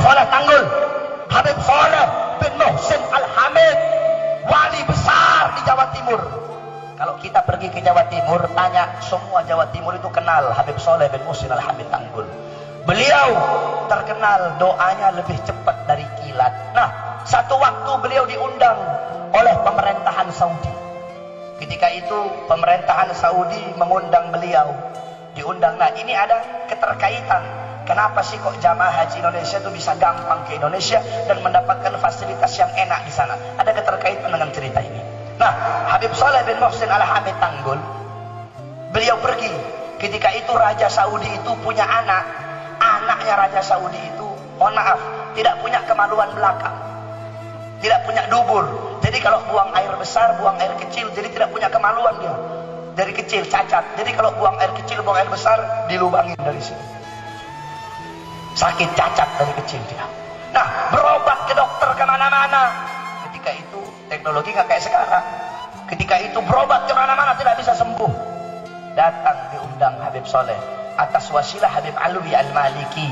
Saleh Tanggul, Habib Saleh bin Muhsin Al-Hamid, wali besar di Jawa Timur. Kalau kita pergi ke Jawa Timur, tanya semua Jawa Timur itu kenal Habib Saleh bin Muhsin Al-Hamid Tanggul. Beliau terkenal doanya lebih cepat dari kilat. Nah, satu waktu beliau diundang oleh pemerintahan Saudi. Ketika itu pemerintahan Saudi mengundang beliau. Diundang. Nah, ini ada keterkaitan. Kenapa sih kok jamaah haji Indonesia itu bisa gampang ke Indonesia dan mendapatkan fasilitas yang enak di sana? Ada keterkaitan dengan cerita ini. Nah, Habib Saleh bin Muhsin Al-Hamid Tanggul, beliau pergi. Ketika itu Raja Saudi itu punya anak. Anaknya Raja Saudi itu, mohon maaf, tidak punya kemaluan belakang, tidak punya dubur. Jadi kalau buang air besar, buang air kecil, jadi tidak punya kemaluan dia. Dari kecil cacat. Jadi kalau buang air kecil, buang air besar, dilubangin dari sini. Sakit cacat dari kecil dia. Nah, berobat ke dokter kemana-mana. Ketika itu teknologi nggak kayak sekarang. Ketika itu berobat kemana-mana tidak bisa sembuh. Datang diundang Habib Saleh atas wasilah Habib Alwi Al-Maliki.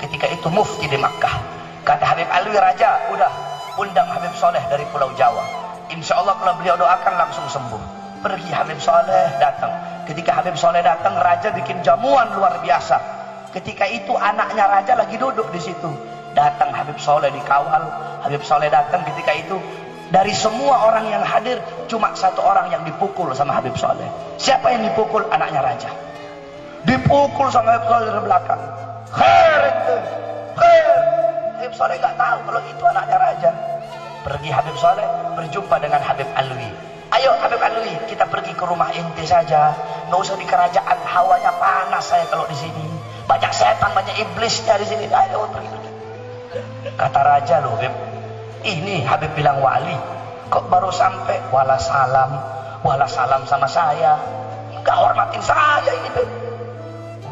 Ketika itu mufti di Makkah. Kata Habib Alwi, raja udah undang Habib Saleh dari Pulau Jawa. Insya Allah kalau beliau doakan langsung sembuh. Pergi Habib Saleh datang. Ketika Habib Saleh datang, raja bikin jamuan luar biasa. Ketika itu anaknya raja lagi duduk di situ. Datang Habib Saleh dikawal. Habib Saleh datang ketika itu. Dari semua orang yang hadir, cuma satu orang yang dipukul sama Habib Saleh. Siapa yang dipukul? Anaknya raja. Dipukul sama Habib Saleh dari belakang. Khair itu, khair. Habib Saleh nggak tahu kalau itu anaknya raja. Pergi Habib Saleh berjumpa dengan Habib Alwi. Ayo Habib Alwi, kita pergi ke rumah ente saja. Nggak usah di kerajaan, hawanya panas saya kalau di sini. Banyak setan, banyak iblisnya di sini. Ayo pergi. Kata raja, loh Habib, ini Habib bilang wali, kok baru sampai wala salam sama saya, nggak hormatin saya ini Habib.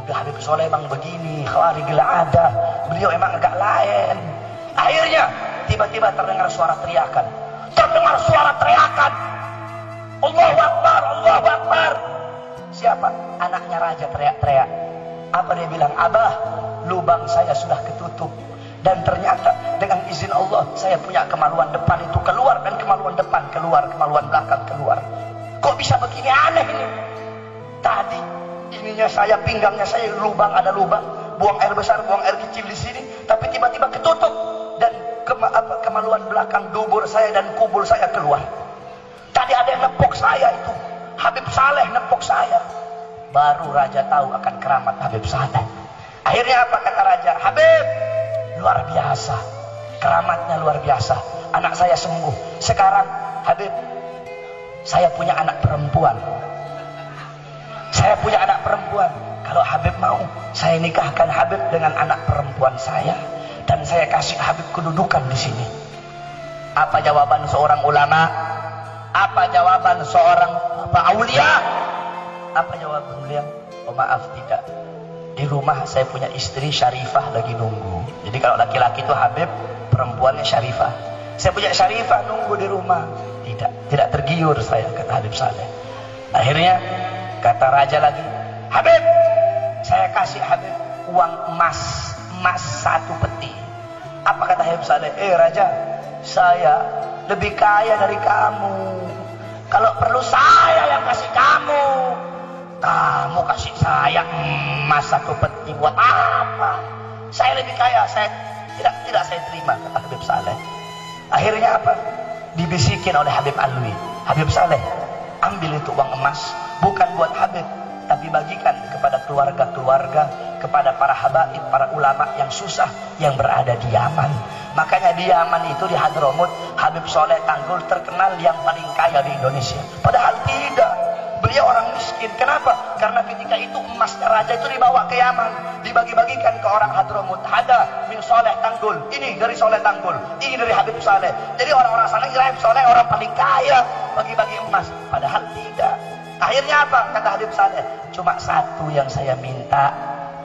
Udah Habib Saleh emang begini, khawarigil ada, beliau emang agak lain. Akhirnya tiba-tiba terdengar suara teriakan. Allahu Akbar, Allahu Akbar. Siapa? Anaknya raja teriak-teriak. Apa dia bilang? Abah, lubang saya sudah ketutup. Dan ternyata dengan izin Allah saya punya kemaluan depan itu keluar, dan kemaluan depan keluar, kemaluan belakang keluar. Kok bisa begini, aneh ini. Tadi ininya saya, pinggangnya saya lubang, ada lubang, buang air besar, buang air kecil di sini, tapi tiba-tiba ketutup, dan kemaluan belakang dubur saya dan kubul saya keluar. Tadi ada yang nepuk saya itu, Habib Saleh nepuk saya. Baru raja tahu akan keramat Habib Saleh. Akhirnya apa kata raja? Habib, luar biasa, keramatnya luar biasa. Anak saya sembuh. Sekarang Habib, saya punya anak perempuan. Saya punya anak perempuan. Kalau Habib mau, saya nikahkan Habib dengan anak perempuan saya, dan saya kasih Habib kedudukan di sini. Apa jawaban seorang ulama? Apa jawaban seorang aulia? Apa jawaban beliau? Oh maaf, tidak. Di rumah saya punya istri Syarifah lagi nunggu. Jadi kalau laki-laki itu Habib, perempuannya Syarifah. Saya punya Syarifah nunggu di rumah. Tidak tergiur saya, kata Habib Saleh. Akhirnya kata raja lagi, Habib, saya kasih Habib uang emas 1 peti. Apa kata Habib Saleh? Raja, saya lebih kaya dari kamu. Kalau perlu saya yang kasih kamu. Kamu kasih saya emas 1 peti buat apa? Saya lebih kaya. Saya tidak saya terima, kata Habib Saleh. Akhirnya apa? Dibisikin oleh Habib Alwi. Habib Saleh, ambil itu uang emas, bukan buat Habib, tapi bagikan kepada keluarga-keluarga, kepada para habaib, para ulama yang susah, yang berada di Yaman. Makanya di Yaman itu, di Hadramut, Habib Saleh Tanggul terkenal yang paling kaya di Indonesia. Padahal tidak, beliau orang miskin. Kenapa? Karena ketika itu emasnya raja itu dibawa ke Yaman, dibagi-bagikan ke orang Hadramut. Ada min Saleh Tanggul, ini dari Saleh Tanggul, ini dari Habib Saleh. Jadi orang-orang sana kira Habib Saleh orang paling kaya, bagi-bagi emas. Padahal tidak. Akhirnya apa? Kata Habib Saleh, cuma satu yang saya minta,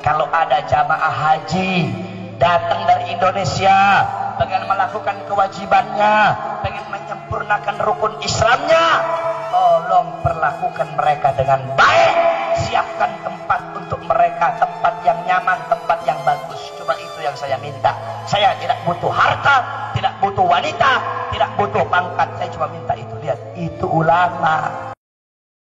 kalau ada jamaah haji datang dari Indonesia, pengen melakukan kewajibannya, pengen menyempurnakan rukun Islamnya, tolong perlakukan mereka dengan baik, siapkan tempat untuk mereka, tempat yang nyaman, tempat yang bagus. Cuma itu yang yang saya minta. Saya tidak butuh harta, tidak butuh wanita, tidak butuh pangkat. Saya cuma minta itu. Lihat, itu ulama.